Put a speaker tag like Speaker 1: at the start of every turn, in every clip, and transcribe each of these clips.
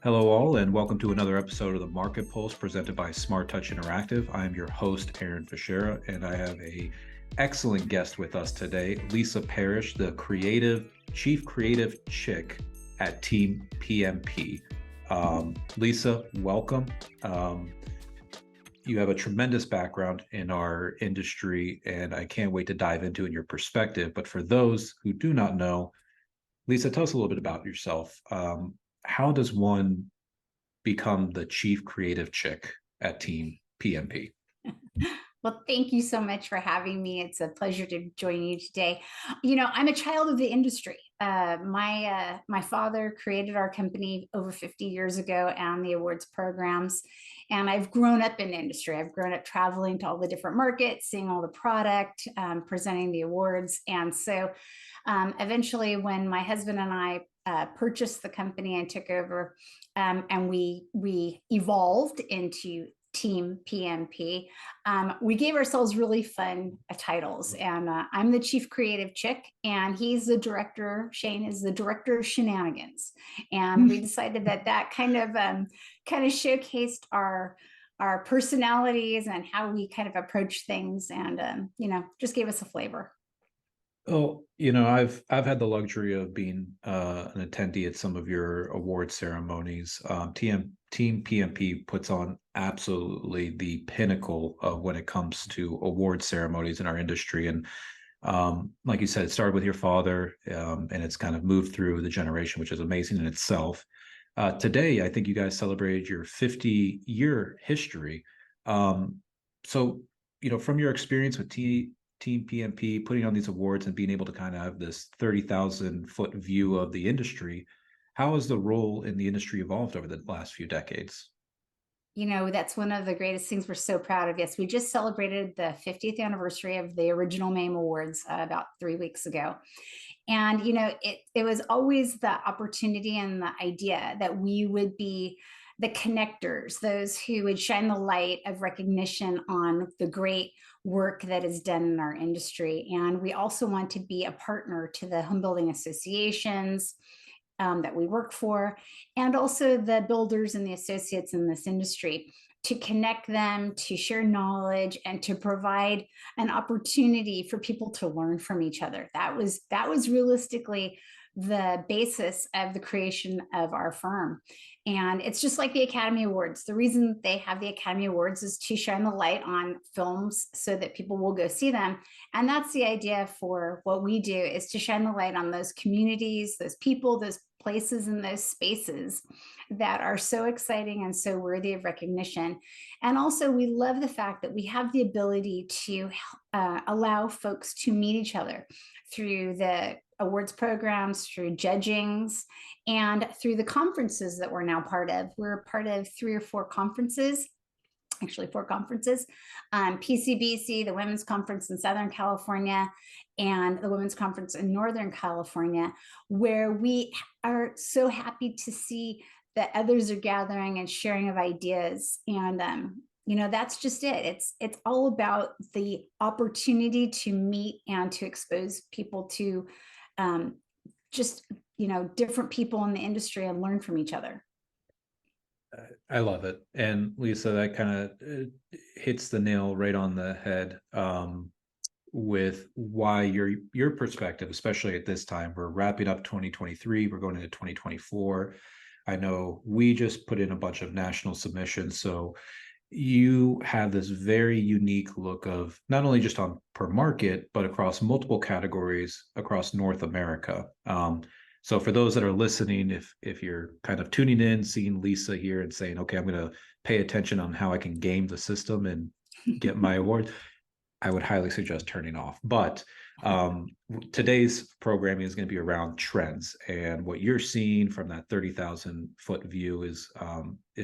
Speaker 1: Hello, all, and welcome to another episode of the Market Pulse presented by Smart Touch Interactive. I am your host, Aaron Fischera, and I have a excellent guest with us today, Lisa Parrish, the chief creative chick at TeamPMP. Lisa, welcome. You have a tremendous background in our industry, and I can't wait to dive into your perspective. But for those who do not know, Lisa, tell us a little bit about yourself. How does one become the chief creative chick at Team PMP?
Speaker 2: Well, thank you so much for having me. It's a pleasure to join you today. I'm a child of the industry. My father created our company over 50 years ago and the awards programs. And I've grown up in the industry. I've grown up traveling to all the different markets, seeing all the product, presenting the awards. And so eventually, when my husband and I purchased the company and took over, and we evolved into Team PMP. We gave ourselves really fun titles, and I'm the chief creative chick, and he's the director. Shane is the director of shenanigans, and we decided that kind of showcased our personalities and how we kind of approach things, and just gave us a flavor.
Speaker 1: Oh, I've had the luxury of being an attendee at some of your award ceremonies. Team PMP puts on absolutely the pinnacle of when it comes to award ceremonies in our industry. And like you said, it started with your father, and it's kind of moved through the generation, which is amazing in itself. Today, I think you guys celebrated your 50-year history. So, from your experience with Team PMP, putting on these awards and being able to kind of have this 30,000-foot view of the industry, how has the role in the industry evolved over the last few decades?
Speaker 2: That's one of the greatest things we're so proud of. Yes, we just celebrated the 50th anniversary of the original MAME Awards about 3 weeks ago. And, it was always the opportunity and the idea that we would be the connectors, those who would shine the light of recognition on the great work that is done in our industry. And we also want to be a partner to the home building associations that we work for, and also the builders and the associates in this industry, to connect them, to share knowledge, and to provide an opportunity for people to learn from each other. That was realistically the basis of the creation of our firm. And it's just like the Academy Awards. The reason they have the Academy Awards is to shine the light on films so that people will go see them. And that's the idea for what we do, is to shine the light on those communities, those people, those places, and those spaces that are so exciting and so worthy of recognition. And also, we love the fact that we have the ability to allow folks to meet each other through the awards programs, through judgings, and through the conferences that we're now part of. We're part of 3 or 4 conferences, actually 4 conferences, PCBC, the Women's Conference in Southern California, and the Women's Conference in Northern California, where we are so happy to see that others are gathering and sharing of ideas. And that's just it. It's all about the opportunity to meet and to expose people to just different people in the industry and learn from each other.
Speaker 1: I love it. And Lisa, that kind of hits the nail right on the head, with why your perspective, especially at this time. We're wrapping up 2023, we're going into 2024. I know we just put in a bunch of national submissions, so you have this very unique look of not only just on per market, but across multiple categories across North America. So for those that are listening, if you're kind of tuning in, seeing Lisa here and saying, okay, I'm going to pay attention on how I can game the system and get my award, I would highly suggest turning off. But today's programming is going to be around trends, and what you're seeing from that 30,000-foot view is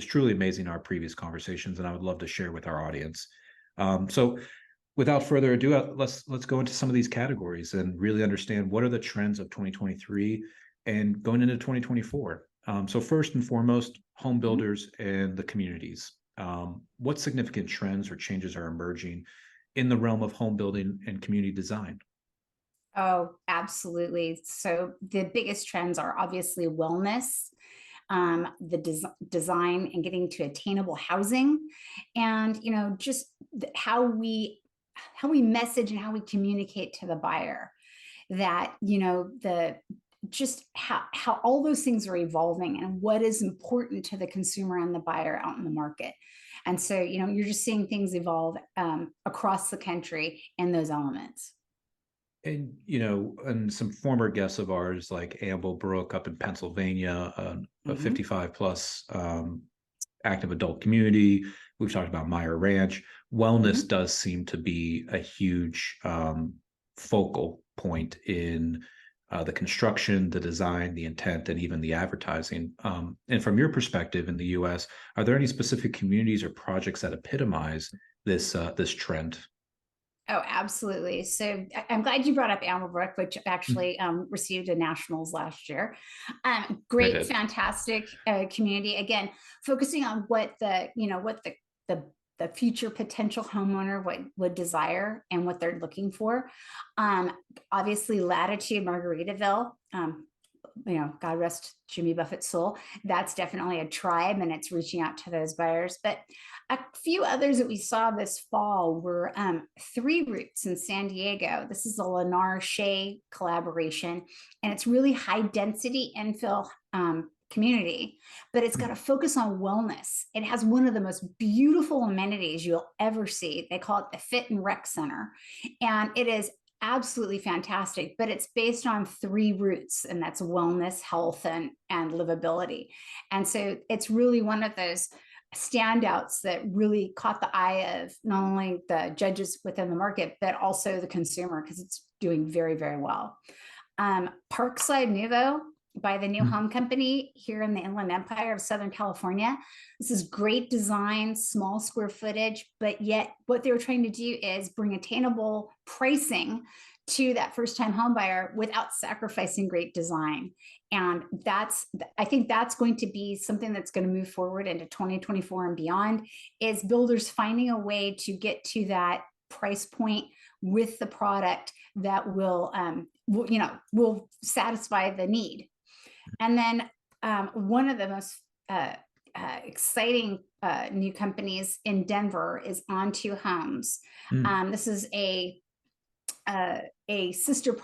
Speaker 1: truly amazing in our previous conversations, and I would love to share with our audience. So without further ado, let's go into some of these categories and really understand what are the trends of 2023 and going into 2024. So first and foremost, home builders and the communities. What significant trends or changes are emerging in the realm of home building and community design?
Speaker 2: Oh, absolutely. So the biggest trends are obviously wellness. the design and getting to attainable housing, and just how we message and how we communicate to the buyer that the just how all those things are evolving and what is important to the consumer and the buyer out in the market. And so you're just seeing things evolve across the country in those elements.
Speaker 1: And and some former guests of ours, like Amble Brook up in Pennsylvania, a
Speaker 2: Mm-hmm.
Speaker 1: 55 plus active adult community. We've talked about Meyer Ranch. Wellness
Speaker 2: Mm-hmm.
Speaker 1: does seem to be a huge focal point in the construction, the design, the intent, and even the advertising. And from your perspective in the U.S., are there any specific communities or projects that epitomize this trend?
Speaker 2: Oh, absolutely. So I'm glad you brought up Amberbrook, which
Speaker 1: Mhm.
Speaker 2: actually received a nationals last year.
Speaker 1: It
Speaker 2: Great,
Speaker 1: did.
Speaker 2: fantastic community. Again, focusing on what the the future potential homeowner would desire and what they're looking for. Um, Obviously, Latitude Margaritaville. God rest Jimmy Buffett's soul. That's definitely a tribe, and it's reaching out to those buyers. But a few others that we saw this fall were Three Roots in San Diego. This is a Lennar Shea collaboration, and it's really high density infill community, but it's got a focus on wellness. It has one of the most beautiful amenities you'll ever see. They call it the Fit and Rec Center, and it is absolutely fantastic, but it's based on three roots, and that's wellness, health, and livability. And so it's really one of those standouts that really caught the eye of not only the judges within the market, but also the consumer, because it's doing very, very well. Parkside Nouveau by the New
Speaker 1: Mhm.
Speaker 2: Home Company here in the Inland Empire of Southern California. This is great design, small square footage, but yet what they were trying to do is bring attainable pricing to that first time home buyer without sacrificing great design. And I think that's going to be something that's going to move forward into 2024 and beyond, is builders finding a way to get to that price point with the product that will satisfy the need. And then one of the most exciting new companies in Denver is Onto Homes.
Speaker 1: Mm.
Speaker 2: This is a sister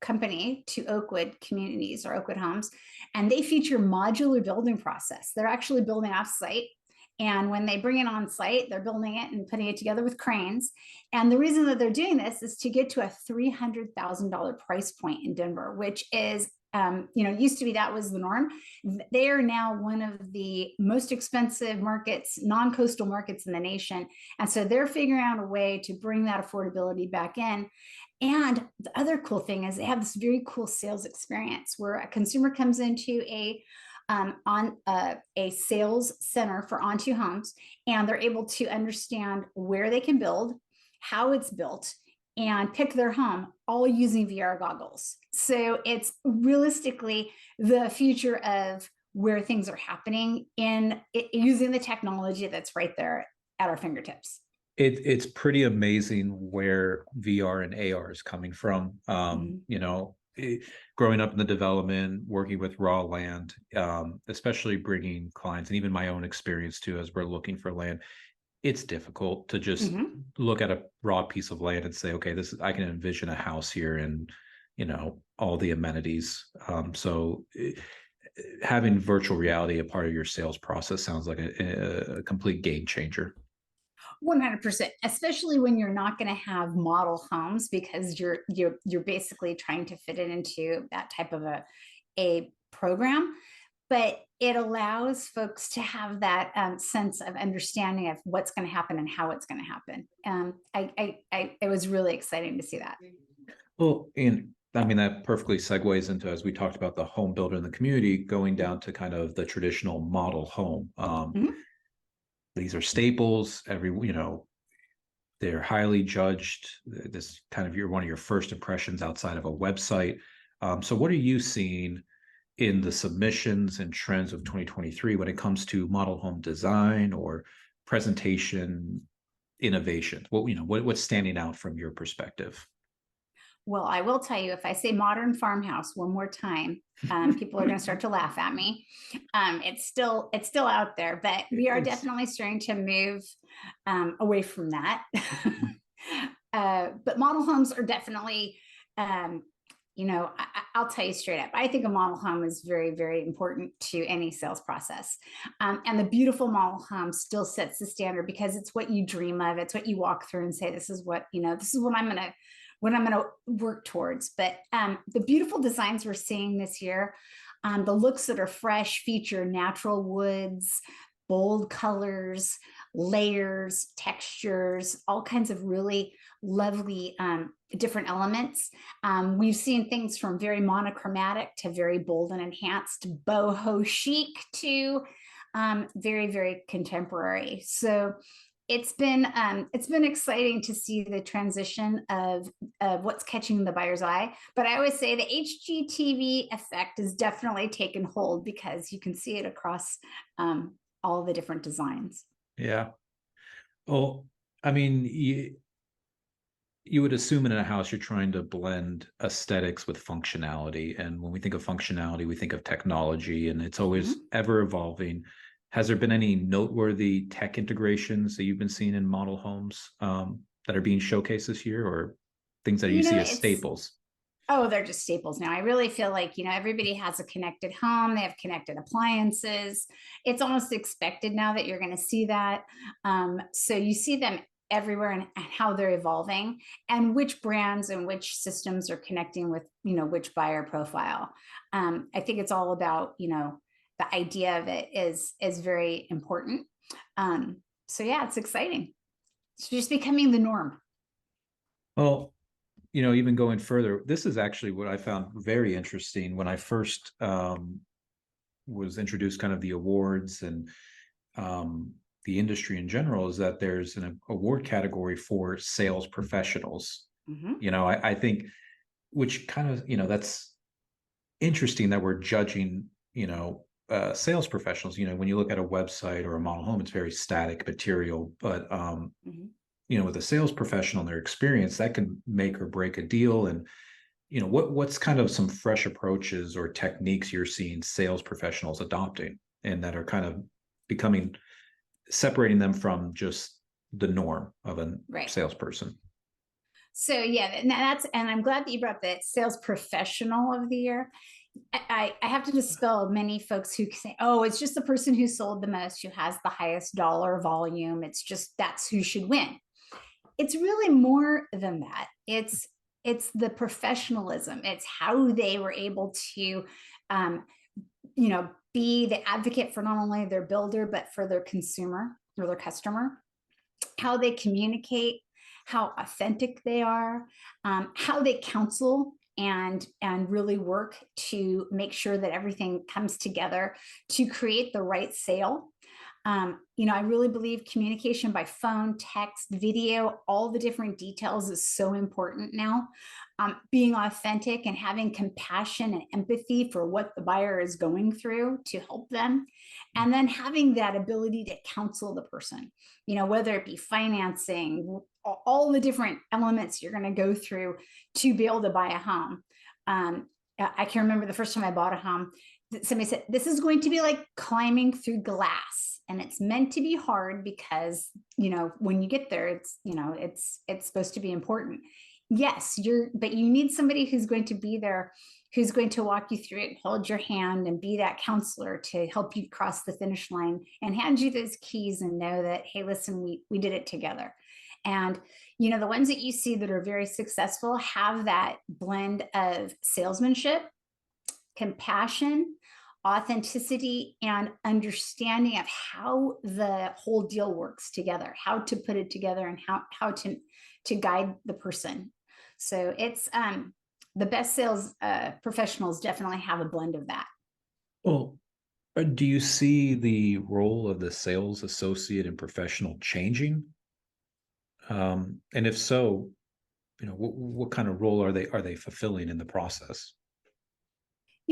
Speaker 2: company to Oakwood Communities or Oakwood Homes, and they feature modular building process. They're actually building off site. And when they bring it on site, they're building it and putting it together with cranes. And the reason that they're doing this is to get to a $300,000 price point in Denver, which is, used to be that was the norm. They are now one of the most expensive markets, non-coastal markets in the nation. And so they're figuring out a way to bring that affordability back in. And the other cool thing is they have this very cool sales experience where a consumer comes into a sales center for Onto Homes, and they're able to understand where they can build, how it's built, and pick their home, all using VR goggles. So it's realistically the future of where things are happening using the technology that's right there at our fingertips.
Speaker 1: It's pretty amazing where VR and AR is coming from.
Speaker 2: Mhm.
Speaker 1: Growing up in the development, working with raw land, especially bringing clients, and even my own experience too, as we're looking for land, it's difficult to just
Speaker 2: Mhm.
Speaker 1: look at a raw piece of land and say, okay, I can envision a house here and all the amenities. Having virtual reality a part of your sales process sounds like a complete game changer.
Speaker 2: 100%, especially when you're not going to have model homes, because you're basically trying to fit it into that type of a program. But it allows folks to have that sense of understanding of what's going to happen and how it's going to happen. It was really exciting to see that.
Speaker 1: Well, and I mean, that perfectly segues into, as we talked about the home builder in the community, going down to kind of the traditional model home.
Speaker 2: Mhm.
Speaker 1: These are staples. They're highly judged. This kind of one of your first impressions outside of a website. So what are you seeing in the submissions and trends of 2023 when it comes to model home design or presentation innovation? What's standing out from your perspective?
Speaker 2: Well, I will tell you, if I say modern farmhouse one more time, people are going to start to laugh at me. It's still out there, but we are
Speaker 1: It's
Speaker 2: definitely starting to move away from that. But model homes are definitely, um, I'll tell you straight up. I think a model home is very, very important to any sales process. And the beautiful model home still sets the standard because it's what you dream of. It's what you walk through and say, this is what, this is what I'm going to work towards. But the beautiful designs we're seeing this year, the looks that are fresh, feature natural woods, bold colors, layers, textures, all kinds of really lovely different elements. We've seen things from very monochromatic to very bold and enhanced, boho chic to very, very contemporary. So it's been exciting to see the transition of what's catching the buyer's eye. But I always say the HGTV effect has definitely taken hold because you can see it across all the different designs.
Speaker 1: yeah. Well, I mean, you would assume in a house you're trying to blend aesthetics with functionality. And when we think of functionality, we think of technology, and it's always ever evolving. Has there been any noteworthy tech integrations that you've been seeing in model homes that are being showcased this year, or things that you see as
Speaker 2: It's
Speaker 1: staples?
Speaker 2: Oh, they're just staples now. I really feel like, everybody has a connected home. They have connected appliances. It's almost expected now that you're going to see that. So you see them everywhere and how they're evolving and which brands and which systems are connecting with, which buyer profile. I think it's all about, the idea of it is very important. So yeah, it's exciting. It's just becoming the norm.
Speaker 1: Well, even going further, this is actually what I found very interesting when I first was introduced kind of the awards and the industry in general, is that there's an award category for sales professionals. I think, which kind of, that's interesting that we're judging, sales professionals. When you look at a website or a model home, it's very static material, but with a sales professional and their experience, that can make or break a deal. And what's kind of some fresh approaches or techniques you're seeing sales professionals adopting and that are kind of becoming, separating them from just the norm of a
Speaker 2: Right.
Speaker 1: salesperson?
Speaker 2: So yeah, and I'm glad that you brought up the sales professional of the year. I have to dispel many folks who say, oh, it's just the person who sold the most, who has the highest dollar volume. That's who should win. It's really more than that. It's the professionalism. It's how they were able to, be the advocate for not only their builder, but for their consumer or their customer, how they communicate, how authentic they are, how they counsel and really work to make sure that everything comes together to create the right sale. I really believe communication by phone, text, video, all the different details is so important now. Being authentic and having compassion and empathy for what the buyer is going through to help them. And then having that ability to counsel the person, whether it be financing, all the different elements you're going to go through to be able to buy a home. I can remember the first time I bought a home, somebody said, this is going to be like climbing through glass. And it's meant to be hard because, when you get there, it's supposed to be important. Yes, but you need somebody who's going to be there, who's going to walk you through it, hold your hand and be that counselor to help you cross the finish line and hand you those keys and know that, hey, listen, we did it together. And, the ones that you see that are very successful have that blend of salesmanship, compassion, authenticity, and understanding of how the whole deal works together, how to put it together and how to guide the person. So it's the best sales professionals definitely have a blend of that.
Speaker 1: Well, do you see the role of the sales associate and professional changing? And if so, what kind of role are they fulfilling in the process?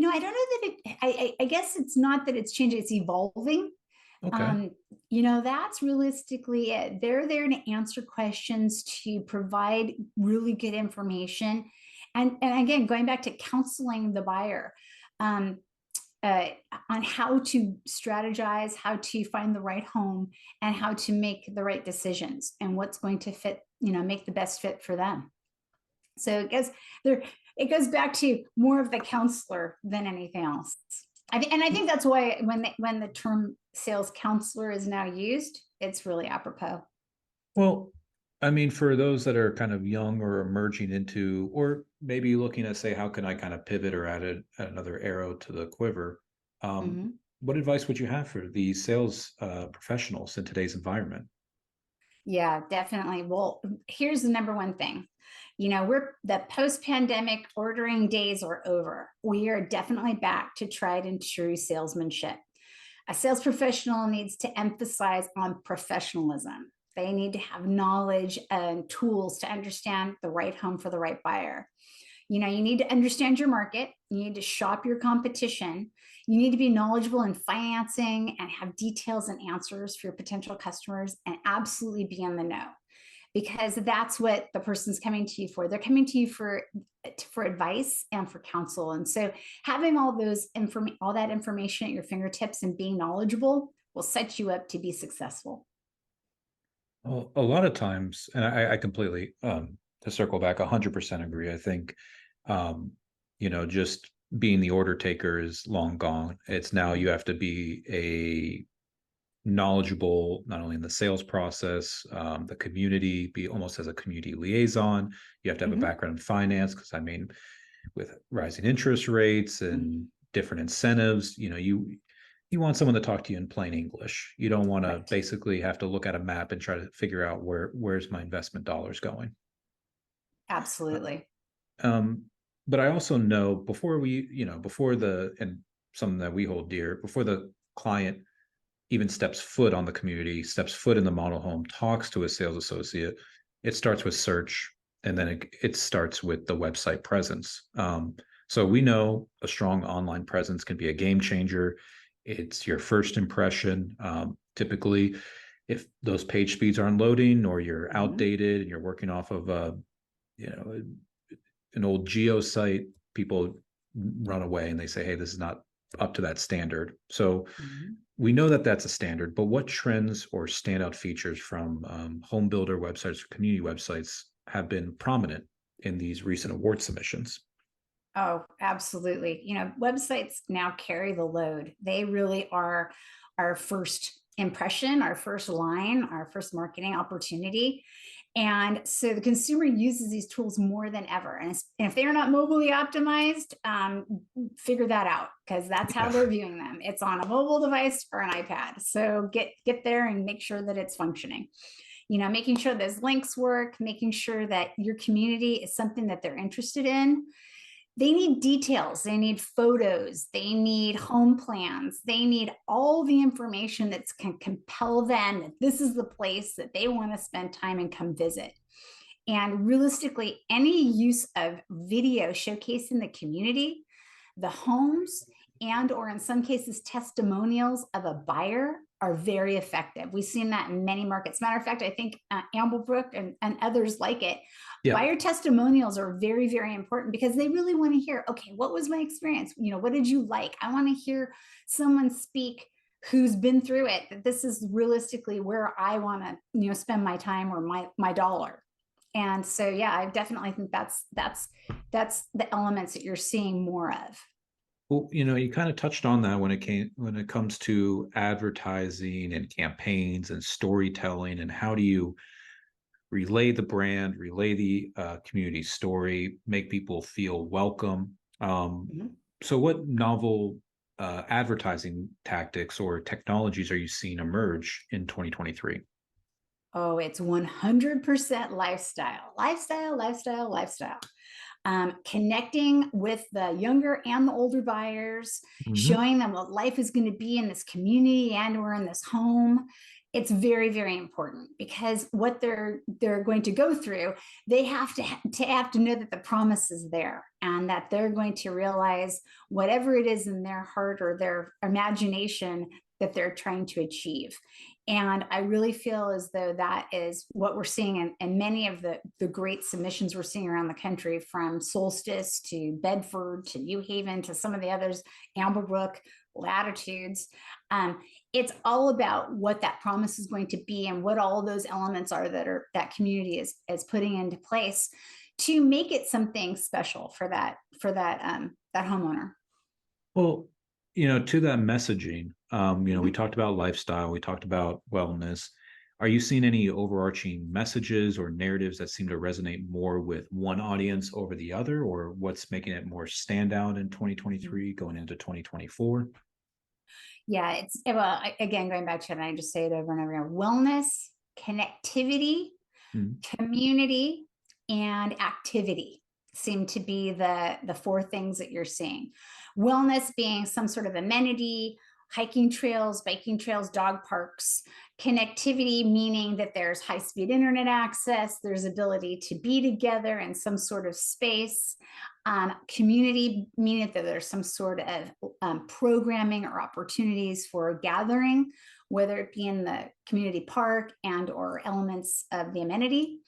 Speaker 2: I don't know that I guess it's not that it's changing, it's evolving.
Speaker 1: Okay.
Speaker 2: That's realistically it. They're there to answer questions, to provide really good information, And again, going back to counseling the buyer, um, on how to strategize, how to find the right home, and how to make the right decisions, and what's going to fit, make the best fit for them. So it goes back to more of the counselor than anything else. And I think that's why when the term sales counselor is now used, it's really apropos.
Speaker 1: Well, I mean, for those that are kind of young or emerging into, or maybe looking to say, how can I kind of pivot or add another arrow to the quiver?
Speaker 2: Mhm.
Speaker 1: What advice would you have for the sales professionals in today's environment?
Speaker 2: Yeah, definitely. Well, here's the number one thing. We're the post-pandemic ordering days are over. We are definitely back to tried and true salesmanship. A sales professional needs to emphasize on professionalism. They need to have knowledge and tools to understand the right home for the right buyer. You need to understand your market. You need to shop your competition. You need to be knowledgeable in financing and have details and answers for your potential customers, and absolutely be in the know, because that's what the person's coming to you for. They're coming to you for advice and for counsel. And so having all that information at your fingertips and being knowledgeable will set you up to be successful.
Speaker 1: Well, a lot of times, and I completely, to circle back, 100% agree. I think, um, just being the order taker is long gone. It's now you have to be a knowledgeable, not only in the sales process, the community, be almost as a community liaison. You have to have a
Speaker 2: Mhm.
Speaker 1: background in finance, because I mean, with rising interest rates and different incentives, you want someone to talk to you in plain English. You don't want to
Speaker 2: Right.
Speaker 1: basically have to look at a map and try to figure out where's my investment dollars going. Uh,
Speaker 2: Absolutely.
Speaker 1: Um, but I also know before before and something that we hold dear, before the client even steps foot on the community, steps foot in the model home, talks to a sales associate, it starts with search, and then it starts with the website presence. So we know a strong online presence can be a game changer. It's your first impression. Typically, if those page speeds aren't loading, or you're
Speaker 2: Mhm.
Speaker 1: outdated and you're working off of you know, an old geo site, people run away and they say, hey, this is not up to that standard. So
Speaker 2: Mhm.
Speaker 1: we know that that's a standard, but what trends or standout features from home builder websites or community websites have been prominent in these recent award submissions?
Speaker 2: Oh, absolutely. Websites now carry the load. They really are our first impression, our first line, our first marketing opportunity. And so the consumer uses these tools more than ever. And if they are not mobilely optimized, figure that out, because that's how
Speaker 1: Yeah.
Speaker 2: they're viewing them. It's on a mobile device or an iPad. So get there and make sure that it's functioning. Making sure those links work, making sure that your community is something that they're interested in. They need details, they need photos, they need home plans, they need all the information that can compel them that this is the place that they want to spend time and come visit. And realistically, any use of video showcasing the community, the homes, and or in some cases testimonials of a buyer are very effective. We've seen that in many markets. Matter of fact, I think Amblebrook and others like it,
Speaker 1: Yeah.
Speaker 2: buyer testimonials are very, very important, because they really want to hear, okay, what was my experience? What did you like? I want to hear someone speak who's been through it, that this is realistically where I want to spend my time or my dollar. And so yeah, I definitely think that's the elements that you're seeing more of.
Speaker 1: Well, you kind of touched on that when it comes to advertising and campaigns and storytelling, and how do you relay the brand, relay the community story, make people feel welcome.
Speaker 2: Mhm.
Speaker 1: So, what novel advertising tactics or technologies are you seeing emerge in 2023?
Speaker 2: Oh, it's 100% lifestyle, lifestyle, lifestyle, lifestyle. Connecting with the younger and the older buyers,
Speaker 1: Mhm.
Speaker 2: showing them what life is going to be in this community and or in this home. It's very, very important, because what they're going to go through, they have to know that the promise is there, and that they're going to realize whatever it is in their heart or their imagination that they're trying to achieve. And I really feel as though that is what we're seeing in many of the great submissions we're seeing around the country, from Solstice to Bedford to New Haven to some of the others, Amberbrook, Latitudes. It's all about what that promise is going to be and what all those elements are that community is putting into place to make it something special for that homeowner.
Speaker 1: Well, to that messaging, we talked about lifestyle, we talked about wellness. Are you seeing any overarching messages or narratives that seem to resonate more with one audience over the other, or what's making it more standout in 2023 going into 2024?
Speaker 2: Yeah, well, again, going back to it, and I just say it over and over again: wellness, connectivity,
Speaker 1: Mhm.
Speaker 2: community, and activity seem to be the four things that you're seeing. Wellness being some sort of amenity, hiking trails, biking trails, dog parks. Connectivity meaning that there's high-speed internet access, there's ability to be together in some sort of space. Community meaning that there's some sort of programming or opportunities for gathering, whether it be in the community park and or elements of the amenity.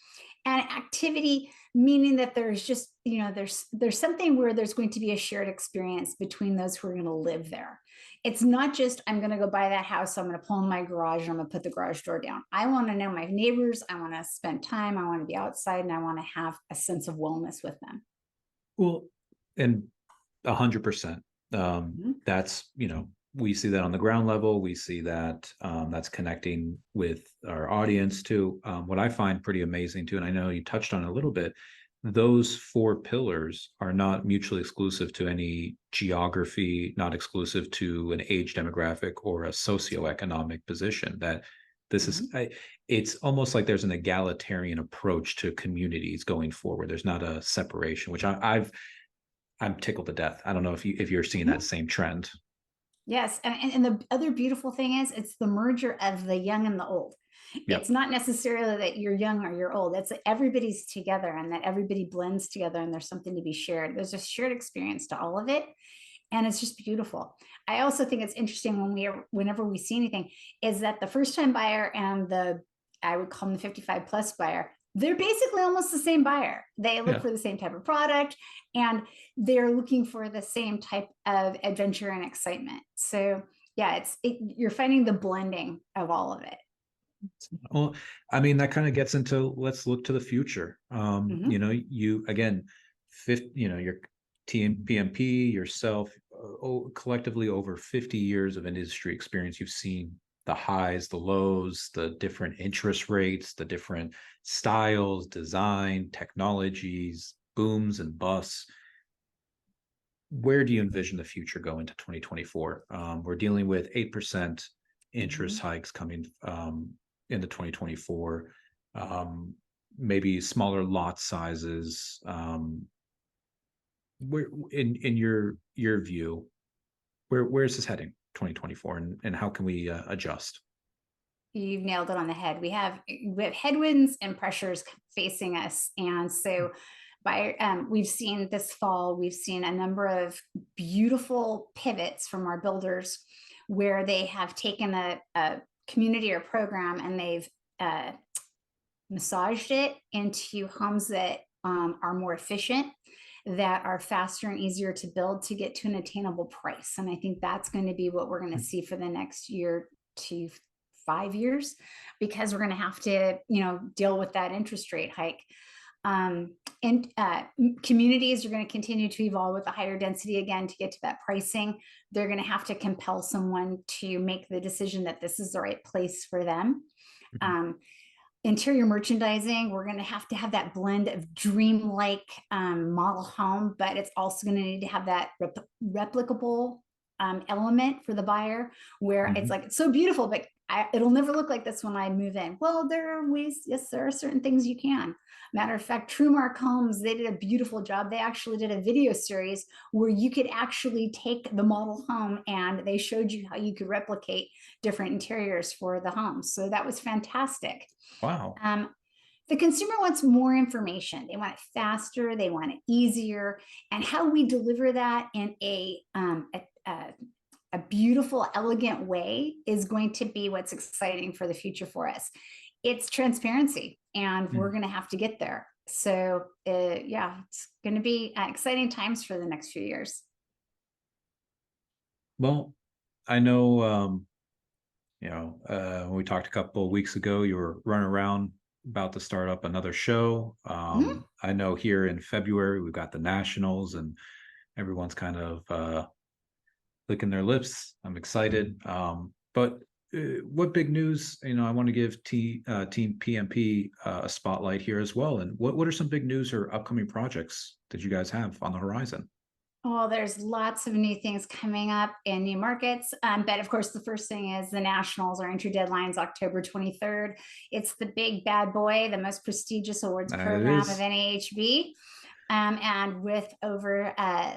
Speaker 2: And activity meaning that there's just, there's something where there's going to be a shared experience between those who are going to live there. It's not just, I'm going to go buy that house, so I'm going to pull in my garage and I'm going to put the garage door down. I want to know my neighbors, I want to spend time, I want to be outside, and I want to have a sense of wellness with them.
Speaker 1: Well, and 100%.
Speaker 2: Mhm.
Speaker 1: That's, we see that on the ground level. We see that that's connecting with our audience too. What I find pretty amazing too, and I know you touched on it a little bit, those four pillars are not mutually exclusive to any geography, not exclusive to an age demographic or a socioeconomic position. That this is, it's almost like there's an egalitarian approach to communities going forward. There's not a separation, which I'm tickled to death. I don't know if you're seeing that same trend.
Speaker 2: Yes, and the other beautiful thing is it's the merger of the young and the old. It's
Speaker 1: Yep.
Speaker 2: not necessarily that you're young or you're old. It's that everybody's together and that everybody blends together and there's something to be shared. There's a shared experience to all of it, and it's just beautiful. I also think it's interesting whenever we see anything, is that the first time buyer and I would call them the 55 plus buyer, they're basically almost the same buyer. They look
Speaker 1: Yeah.
Speaker 2: for the same type of product and they're looking for the same type of adventure and excitement. So yeah, you're finding the blending of all of it.
Speaker 1: Well, I mean, that kind of gets into, let's look to the future.
Speaker 2: Mhm.
Speaker 1: You again, your team PMP, yourself, collectively over 50 years of industry experience. You've seen the highs, the lows, the different interest rates, the different styles, design, technologies, booms and busts. Where do you envision the future going to 2024? We're dealing with 8% interest
Speaker 2: Mhm.
Speaker 1: hikes coming into 2024, maybe smaller lot sizes. Where in your view, where's this heading 2024, and how can we adjust?
Speaker 2: You've nailed it on the head. We have headwinds and pressures facing us, and so we've seen this fall, we've seen a number of beautiful pivots from our builders where they have taken a community or program and they've uh, massaged it into homes that are more efficient, that are faster and easier to build to get to an attainable price. And I think that's going to be what we're going to see for the next year to 5 years, because we're going to have to, deal with that interest rate hike. And communities are going to continue to evolve with the higher density again to get to that pricing. They're going to have to compel someone to make the decision that this is the right place for them.
Speaker 1: Mhm.
Speaker 2: Um, Interior merchandising, we're going to have that blend of dreamlike model home, but it's also going to need to have that replicable element for the buyer, where it's
Speaker 1: Mhm.
Speaker 2: like, it's so beautiful, but it'll never look like this when I move in. Well, there are ways, yes, there are certain things you can. Matter of fact, Trumark Homes, they did a beautiful job. They actually did a video series where you could actually take the model home and they showed you how you could replicate different interiors for the home. So that was fantastic.
Speaker 1: Wow.
Speaker 2: Um, the consumer wants more information. They want it faster. They want it easier. And how we deliver that in a a beautiful, elegant way is going to be what's exciting for the future for us. It's transparency, and we're going to have to get there. So yeah, it's going to be exciting times for the next few years.
Speaker 1: Well, I know, when we talked a couple of weeks ago, you were running around about to start up another show.
Speaker 2: Mhm.
Speaker 1: I know here in February, we've got the Nationals and everyone's kind of licking their lips. I'm excited. But what big news? I want to give Team PMP a spotlight here as well. And what are some big news or upcoming projects that you guys have on the horizon?
Speaker 2: Oh, there's lots of new things coming up in new markets. But of course, the first thing is the Nationals. Our entry deadline is October 23rd. It's the big bad boy, the most prestigious awards
Speaker 1: It
Speaker 2: program of
Speaker 1: is.
Speaker 2: NAHB. And with over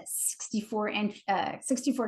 Speaker 2: 64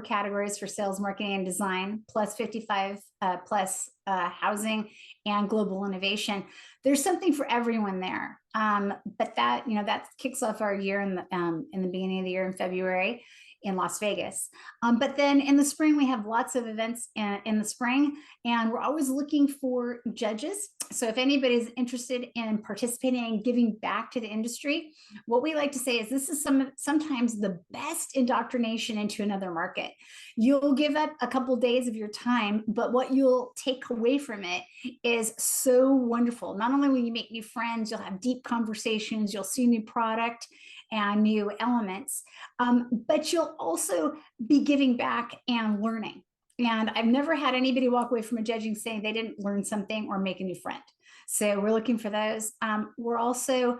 Speaker 2: categories for sales, marketing, and design, plus 55 plus housing and global innovation. There's something for everyone there. But that kicks off our year in the beginning of the year in February in Las Vegas. But then in the spring, we have lots of events in the spring, and we're always looking for judges. So if anybody's interested in participating and giving back to the industry, what we like to say is this is sometimes the best indoctrination into another market. You'll give up a couple of days of your time, but what you'll take away from it is so wonderful. Not only will you make new friends, you'll have deep conversations, you'll see new product and new elements, but you'll also be giving back and learning. And I've never had anybody walk away from a judging saying they didn't learn something or make a new friend. So we're looking for those. We're also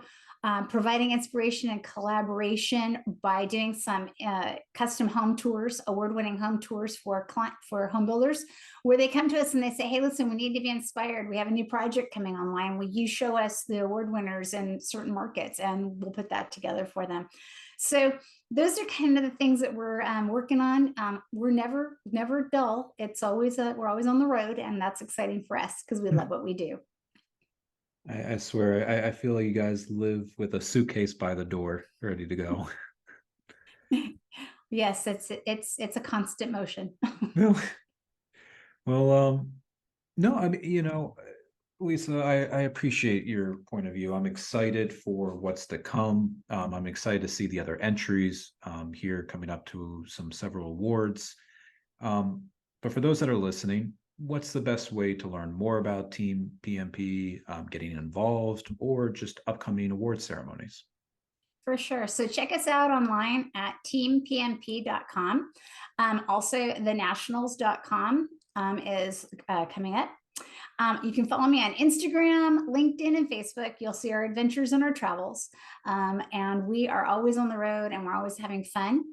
Speaker 2: providing inspiration and collaboration by doing some custom home tours, award-winning home tours for home builders, where they come to us and they say, hey, listen, we need to be inspired. We have a new project coming online. Will you show us the award winners in certain markets? And we'll put that together for them. So those are kind of the things that we're working on. We're never dull. It's always we're always on the road, and that's exciting for us because we love what we do.
Speaker 1: I swear, I feel like you guys live with a suitcase by the door, ready to go.
Speaker 2: Yes, it's a constant motion.
Speaker 1: Well, well, no, I mean, Lisa, I appreciate your point of view. I'm excited for what's to come. I'm excited to see the other entries here coming up to several awards. But for those that are listening, what's the best way to learn more about Team PMP, getting involved, or just upcoming award ceremonies?
Speaker 2: For sure. So check us out online at teampmp.com. Also, thenationals.com is coming up. You can follow me on Instagram, LinkedIn, and Facebook. You'll see our adventures and our travels. And we are always on the road, and we're always having fun.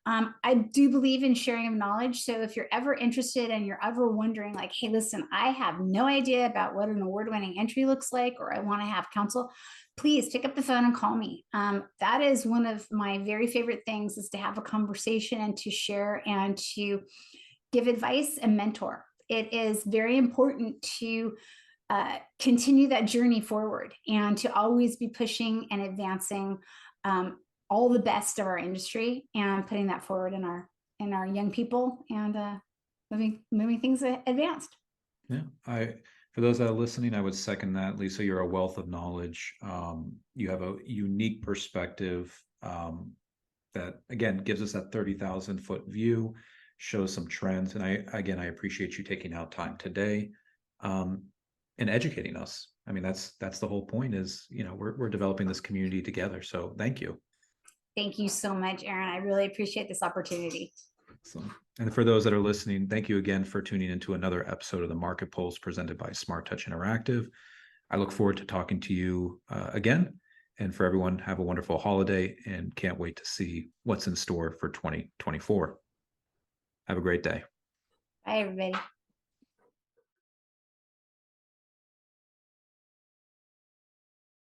Speaker 2: I do believe in sharing of knowledge. So if you're ever interested and you're ever wondering, like, hey, listen, I have no idea about what an award-winning entry looks like, or I want to have counsel, please pick up the phone and call me. That is one of my very favorite things, is to have a conversation and to share and to give advice and mentor. It is very important to continue that journey forward and to always be pushing and advancing all the best of our industry and putting that forward in our young people and moving things advanced.
Speaker 1: Yeah, for those that are listening, I would second that. Lisa, you're a wealth of knowledge. You have a unique perspective that, again, gives us that 30,000-foot view, shows some trends. And I appreciate you taking out time today and educating us. I mean, that's the whole point, is, we're developing this community together. So thank you.
Speaker 2: Thank you so much, Aaron. I really appreciate this opportunity.
Speaker 1: So, and for those that are listening, thank you again for tuning into another episode of the Market Pulse presented by Smart Touch Interactive. I look forward to talking to you again. And for everyone, have a wonderful holiday, and can't wait to see what's in store for 2024. Have a great day.
Speaker 2: Bye, everybody.